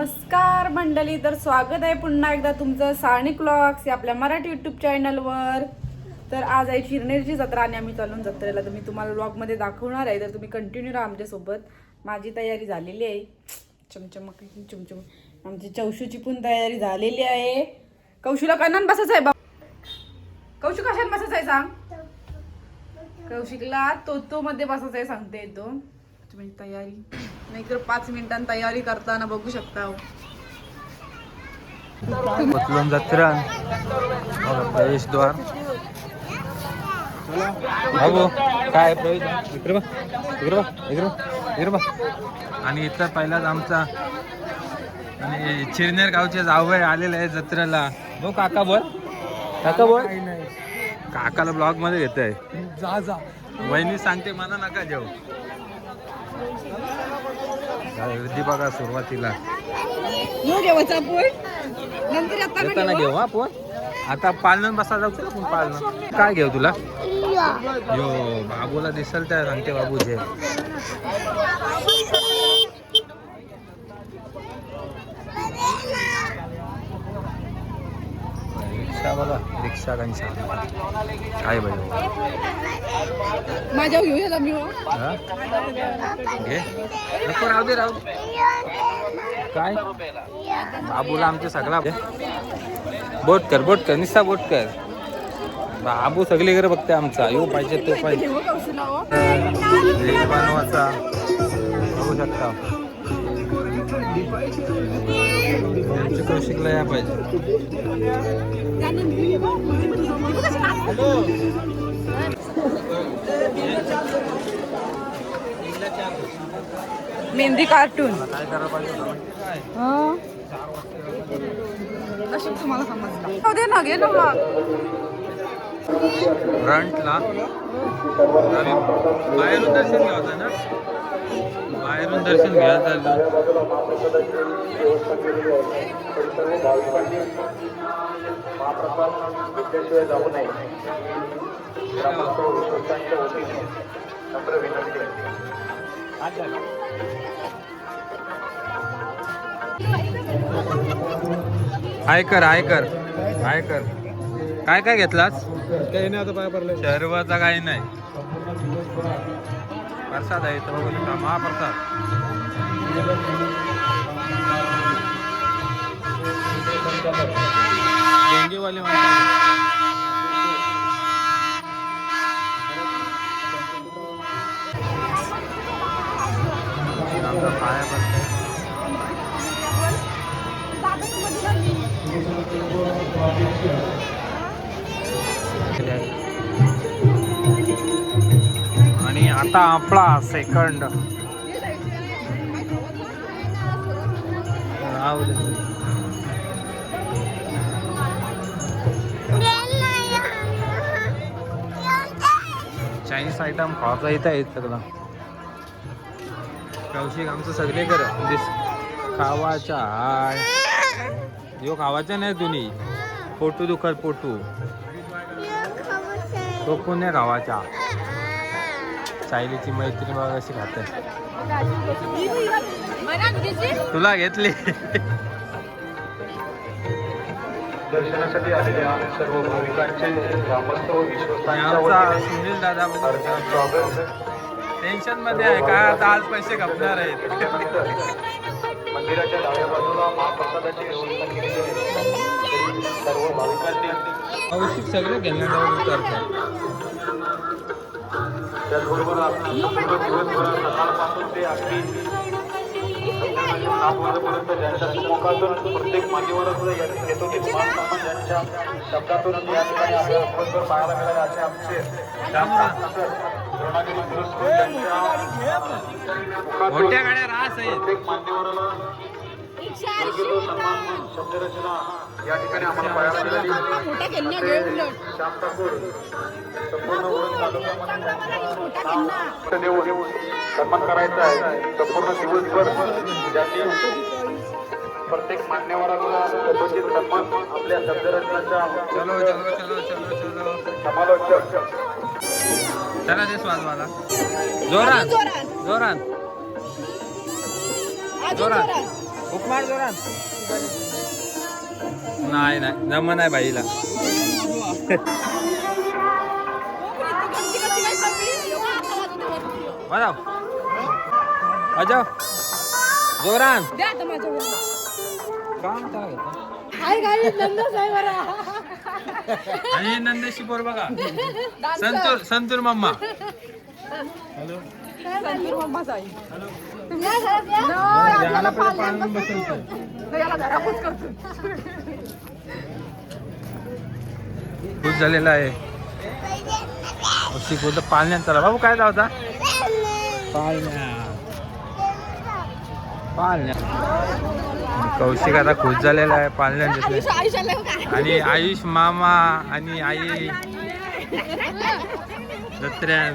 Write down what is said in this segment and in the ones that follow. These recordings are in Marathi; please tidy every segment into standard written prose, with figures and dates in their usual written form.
नमस्कार मंडळी, तर स्वागत आहे पुन्हा एकदा तुमचं सानिक व्लॉग्स या आपल्या मराठी यूट्यूब चॅनलवर. तर आज आहे शिरनेरची जत्रा आणि आम्ही चालून जत्रेला. तर मी तुम्हाला व्लॉगमध्ये दाखवणार आहे, तर तुम्ही कंटिन्यू राहा आमच्यासोबत. माझी तयारी झालेली आहे, चमचमक चमचम. आमची चौशूची पण तयारी झालेली आहे. कौशूला कणान बसायचं आहे. कौशू कशात बसायचं आहे सांग. कौशिकला तो मध्ये बसायचं आहे सांगते तो. तुम्ही तयारी नाहीतर 5 मिनिटांत तयारी करताना बघू शकता. बदलून जत्रा प्रवेशद्वार. बाबू काय प्रवेश इकडे बा. आणि इथं पहिलाच आमचा आणि चिरनेर गावचे जावई आलेले आहे जत्रेला. हो काका बोल, काका बोल. काकाला ब्लॉग मध्ये घेत आहे. जा वहिनी सांगते मला नका जाऊ. गर्दी बघा सुरुवातीला. येताना घेऊ हा पोन. आता पालनं बसा जाऊ तुला. पण पालनं काय घेऊ तुला. यो बाबूला दिसल त्या सांगते बाबूचे. रिक्षा बघा, रिक्षा कांचा काय बाई माझ्या घेऊया मी. घे नको, राहू दे काय. बाबूला आमचे सगळा बोट कर निस्सा बोट कर. बाबू सगळीकडे बघते आमचा. येऊ पाहिजे तो पाहिजे बनवाचा बघू शकता. कौशिकला या पाहिजे. मेहंदी कार्टून काय करायला पाहिजे तुम्हाला समजलं. दे ना, घे ना मग. फ्रंटला बाहेरून दर्शन घ्यायचं ना. बाहेरून दर्शन घ्यायचं. आयकर काय काय घेतलास. काही नाही आता पाय पडलं. सर्वचा काही नाही. प्रसाद आहे तो बघू शकता. महाप्रसाद. डेंगीवाले आमचा पाया पडतंय. आणि आता आपला सेकंड चायनीज आयटम खायचा इथं आहेत सगळं. कौशिक आमचं सगळे कर खावाच्या हाय. यो खावाच्या नाही तुम्ही. पोटू दुखत पोटू तो पुण्या गावाच्या. सायलीची मैत्रीण बघा अशी खाते. तुला घेतली. दर्शनासाठी आलेल्या सर्व भाविकांचे ग्रामस्थ व विश्वासांच्या सुनील दादा टेन्शन मध्ये आहे का. आता आज पैसे खपणार आहेत. मंदिराच्या डाव्या बाजूला महाप्रसादाची व्यवस्था केलेली आहे. सर्व भाविकांनी आवश्यक सगळे घेण्याजवळ करतात. त्याचबरोबर सकाळपासून ते अगदी 7 वाजेपर्यंत ज्यांच्या मुखातून प्रत्येक मान्यवरांना येतो की कुमार ज्यांच्या शब्दातून या ठिकाणी आपल्याला दिवसभर पाहायला मिळाले असे आमचे द्रोणागिरी पुरस्कृत मोठ्या गाड्या रास आहेत. प्रत्येक मान्यवराला सन्मान शब्दरचना या ठिकाणी आम्हाला पाहायला मिळाली. श्याम ठाकूर संपूर्ण ओळख तालुक्यामध्ये सन्मान करायचा आहे. संपूर्ण दिवसभर ज्यांनी प्रत्येक मान्यवराला यथोचित सन्मान आपल्या शब्दरचनाच्या समालोचक. चला ते स्वाद जोरात हुक मार जोरात. नाही नाही जमन आहे बाईला. वाजव वाजव जोरान. काम त्याला घेतो. आणि नंदेशी बोर बघा. संतूर संतूर मम्मा. हॅलो खुश झालेला आहे. अशी बोलतो पाळण्यात. चला बाबू काय जावता पाळण्या पाळण्या. कौशिक आता खुश झालेला आहे पाळण्यात. आणि आयुष मामा आणि आई दत्र्यान.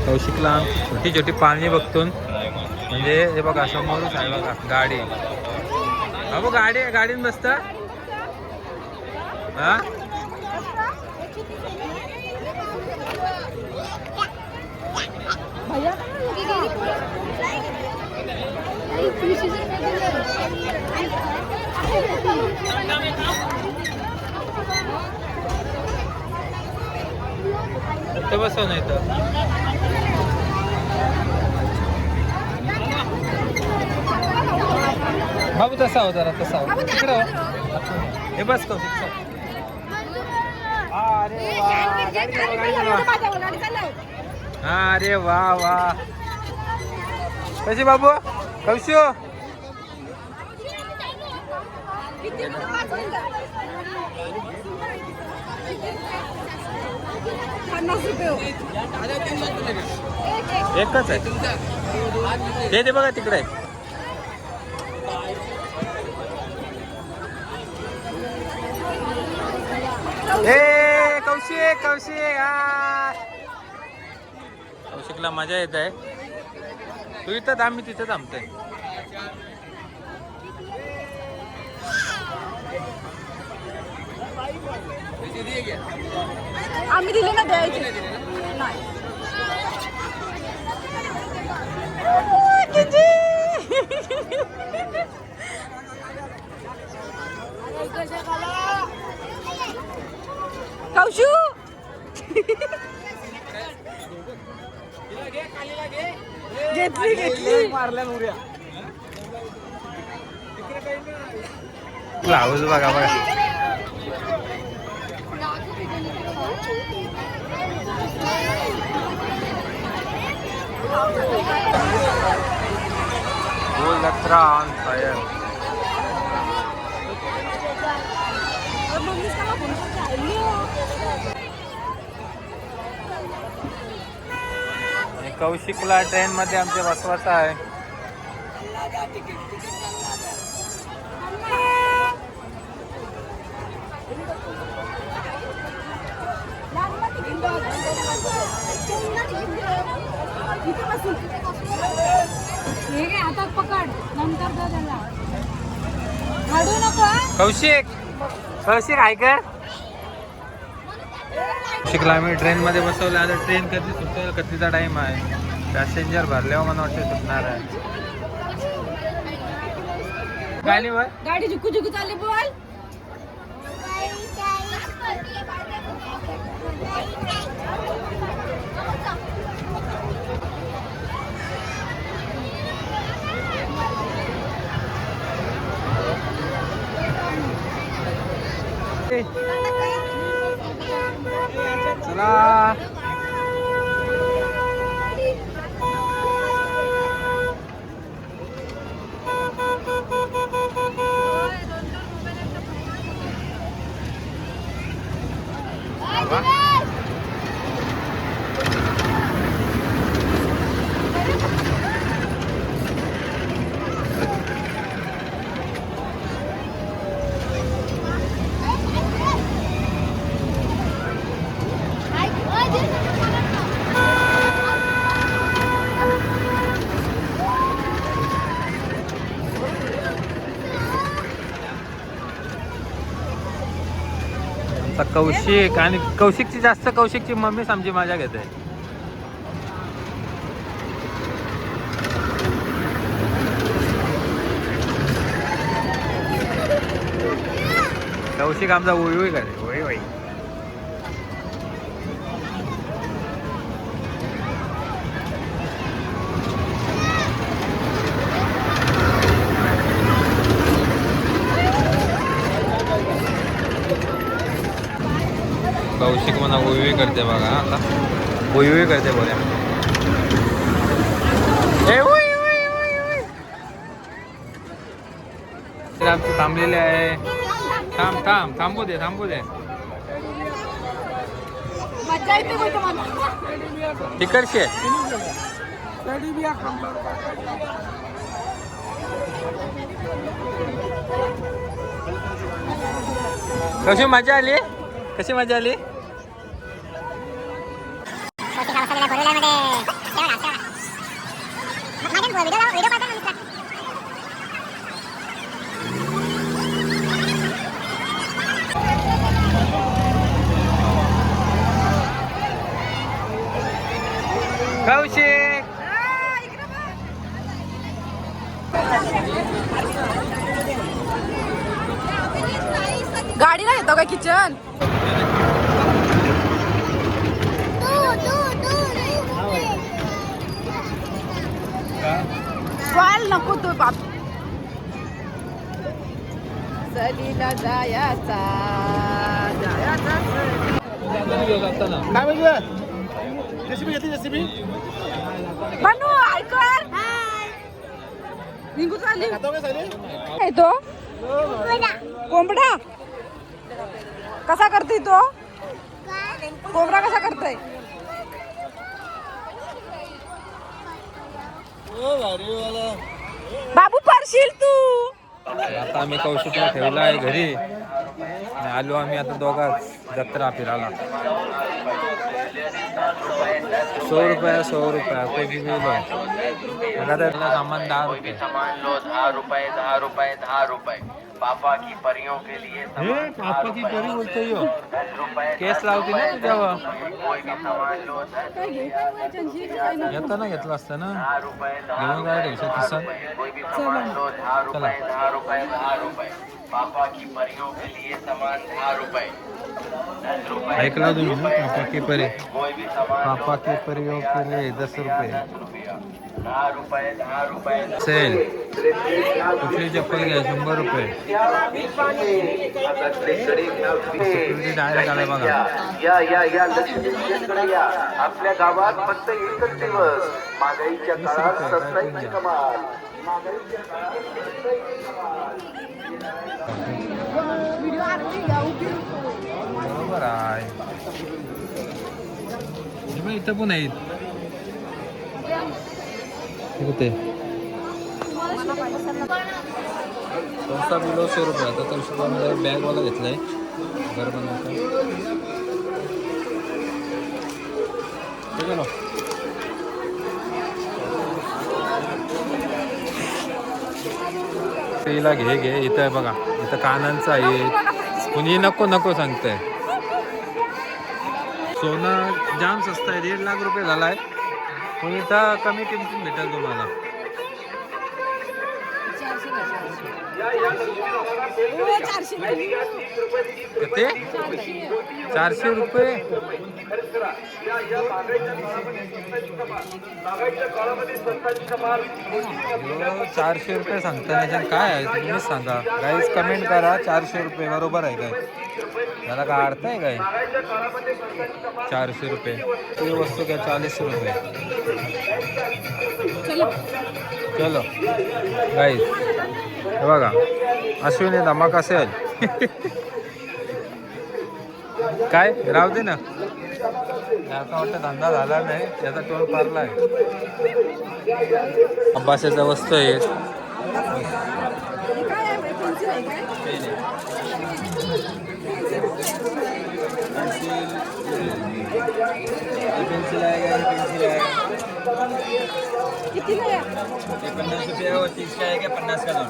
कौशिकला छोटी छोटी पाळणी बघतो. म्हणजे हे बघा समोरच आहे बघा गाडी. बाबू गाडीन बसत. हा ते बसव नाही तर. बाबू तसा हो जरा तसा हो तिकडे हो. हे बस कौशिक. अरे वा वा कशी बाबू कौशो. एकच आहे ते बघा तिकडे. ए कौशिक कौशिक. कौशिकला मजा येत आहे. तू इथं थांब मी तिथं थांबतोय. आम्ही दिले ना द्यायचे. कौशू घेतली घेतली मारल्या नवऱ्या. लावूच बघा बघा. Full Yatra on fire. कौशिकला ट्रेन मध्ये आमच्या बसवायचं आहे. आता पकड नंतर त्याला हाडू नको. कौशिक कौशिक ऐक. कौशिकला आम्ही ट्रेन मध्ये बसवलं. आता ट्रेन कधी सुटेल कधीचा टाइम आहे. पॅसेंजर भरल्यावर मला वाटतं सुटणार आहे. गाडीवर गाडी झुकू झुकू चालली बोल. चला आता कौशिक आणि कौशिकची जास्त कौशिकची मम्मीच आमची मजा घेते. कौशिक आमचा उई करे वय वय. कौशिक म्हणा उई करते बघा आता उई करते बोल्या. आमचे थांबलेले आहे. थांबू दे. तिकडचे कशी मजा आली. कौशिक गाडीला येतो का किचन. वाल नको तो बाप. सलीला जायाचा बनू ऐकर निघू चालली. तो कोंबडा कसा करते तो. कोंबडा कसा करतोय. बाबू पडशील तू. आता आम्ही कौशिकला ठेवला आहे घरी आणि आलो आम्ही आता दोघाच जत्रा फिरायला. 100 रुपया पैकी गेलो. सामान 10 रुपये. पापा की परियों के लिए पापा की परी बोलते हो. केस लावते ना तुझ्यावर. येतं ना घेतलं असतं ना घेऊन काय टेन्शन पापा की परियों के लिए सामान 10 रुपये. ऐकला तुम्ही ना पापा की परी. पापा की परियों के लिए 10 रुपये. 10 रुपये सेल. कुठली चप्पल घ्या 100 रुपये. डायरेक्ट आलाय बघा. आपल्या गावात फक्त एकच दिवस महागाईच्या काळात सस्ताईची कमाल. बरोबर आहे. इथं पण आहेत होते. संस्था बिलो 100 रुपये. आता त्या हिशोबामध्ये बॅगवाला घेतलाय घर बनवायचा. ठीक आहे ना. तिला घे इथं आहे बघा. इथं कानांचं आहे. कुणी नको सांगतंय. सोनं जाम स्वस्त आहे. 1.5 लाख रुपये झालाय. पण इथं कमी किमतीत भेटेल तुम्हाला. किती 400 रुपये. 400 रुपये सांगता काय आहे तुम्हीच सांगा. गाईज कमेंट करा. 400 रुपये बरोबर आहे काय. त्याला काय अर्थ आहे काय. 400 रुपये ती वस्तू काय 40 रुपये. चलो गाईज हे बघा अश्विनी धमाका असेल. काय राहू दे ना. याचा वाटतं धंदा झाला नाही. याचा टोल पारला आहे. अभ्यासाच्या वस्तू आहेत. पेन्सिल आहे. किती 50 रुपये और 30 का है क्या 50 का दोन.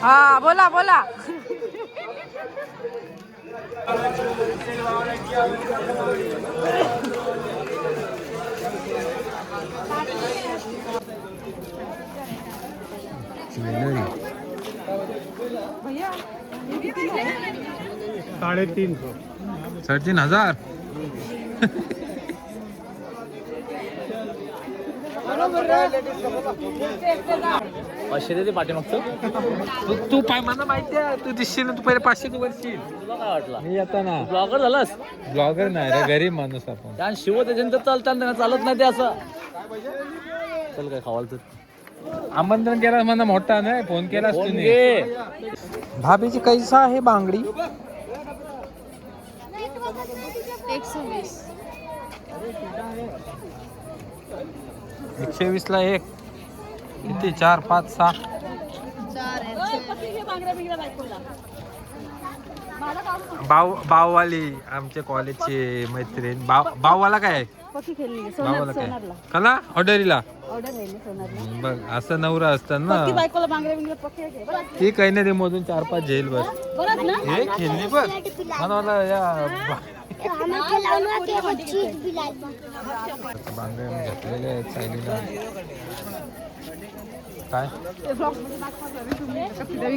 हा बोला बोला. साडेतीन हजार. पाचशे देते पाठीमागचं. तू काय मला माहिती आहे, तू दिसशील ना, तू पहिले 500 तू वरशील. तुला काय वाटलं मी येतो ना. ब्लॉगर झालास ब्लॉगर नाही रे, गरीब माणूस आपण. त्या शिव त्याच्यानंतर चालतात चालत नाही ते असं. चल काय खावाल तर आमंत्रण केला म्हणा मोठा नाही, फोन केलास फोन तुम्ही. घे. भाभीची कैसा आहे बांगडी? 120 ला एक. किती? 4 5 6. बाववाली आमच्या कॉलेजची मैत्रीण. बाववाला काय? बाववाला काय कला ऑर्डरीला बघ. असं नवरा असतात ना, ती काही नाही, ते मधून 4 5 झेल बस. हे खेळली बघ मला या बांगड्या घेतलेल्या आहेत सायलीला. काय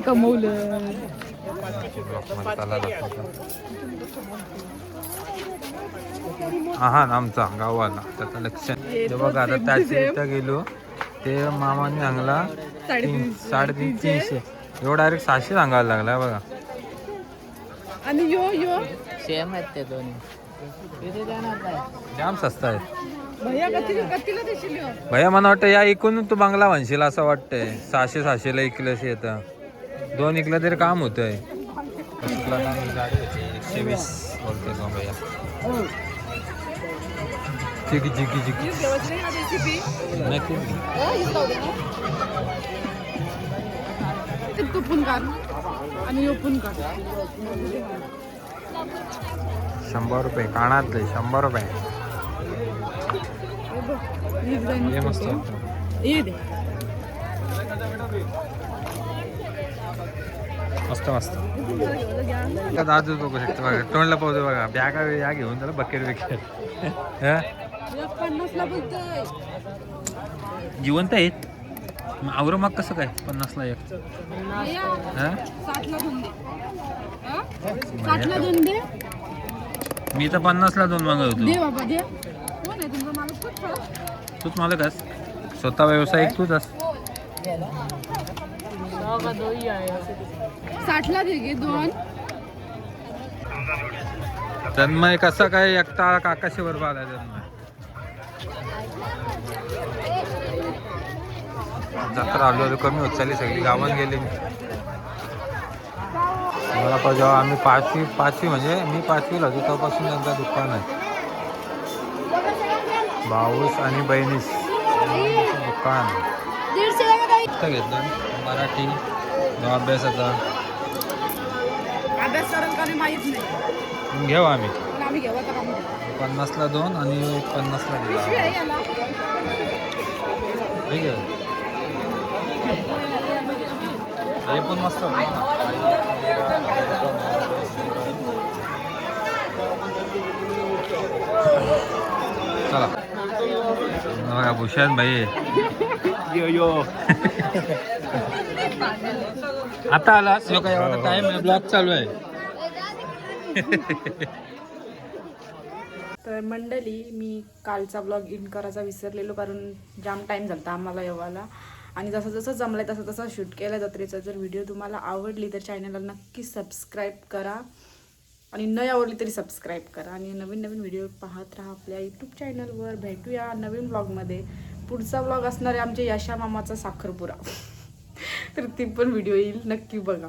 कमवलं हा आमचा गावाला त्याचं लक्ष ते बघा. आता त्याची इथं गेलो ते मामाने सांगला 350-350. एवढा डायरेक्ट 600 सांगायला लागला बघा. आणि यो यो सेम आहेत ते दोन्ही. जाम स्वस्त आहे भैया कतीला देशील यो? भैया मला वाटतं या इकून तू बांगला म्हणशील असं वाटतंय. 600-600 ला इकलंस येतं. 2 इकलं तरी काम होतंय. 120 बोलतोय का भैया. चिकी चिकी चिकी नक्की तू पण काढ आणि यो पण काढ. 100 रुपये कानातले. 100 रुपये. हे मस्त वाटतं. ये दे. मस्त मस्त. दादू बघू शकतो बघा, तोंडला पाहतो बघा. बॅगा या घेऊन त्याला बकेट बिकेट. 50 ला बोलतोय. जिवंत आहेत. आवरं मग कसं काय 50 ला एक? 60 ला दोन दे. 60 ला दोन दे. मी तर 50 ला 2 मागत दे होतो. बाबा दे. कोण आहे तुमचा माणूस? कुठं? तूच मालक आहेस, स्वतः व्यावसायिक तूच आहेस. 60 ला दे गे 2. तन्मय कसा काय एकटा काकाशीवर आलाय तन्मय. जत्रा आलो कमी होत चालली, सगळी गावात गेली. मला पण जेव्हा आम्ही पाचवी म्हणजे मी 5वीला होतो तेव्हापासून त्यांचं दुकान आहे. भाऊस आणि बहिणीस दुकान घेतलं. मराठी अभ्यासाचा अभ्यास करून कमी माहित नाही. घेऊ आम्ही. पण आम्ही घेऊ आता आम्ही. 50 ला 2 आणि 50 ला दिला. पिशवी आहे याला. ठीक आहे. हे पण मस्त होतं. चला बघा भूषण भाई. यो यो आता आलास लोक टाइम आहे, ब्लॉग चालू आहे. तर मंडळी मी कालचा ब्लॉग इन करायचा विसरलेलो, कारण जाम टाईम झाला आम्हाला येवायला. आणि जसं जसं जमलंय तसं तसं शूट केलं जत्रेचा. जर व्हिडिओ तुम्हाला आवडली तर चॅनलला नक्की सबस्क्राईब करा, आणि न आवडली तरी सबस्क्राईब करा. आणि नवीन नवीन व्हिडिओ पाहत राहा आपल्या यूट्यूब चॅनलवर. भेटूया नवीन ब्लॉगमध्ये. पुढचा ब्लॉग असणार आहे आमच्या यशा मामाचा साखरपुरा. तर ती पण व्हिडिओ येईल, नक्की बघा.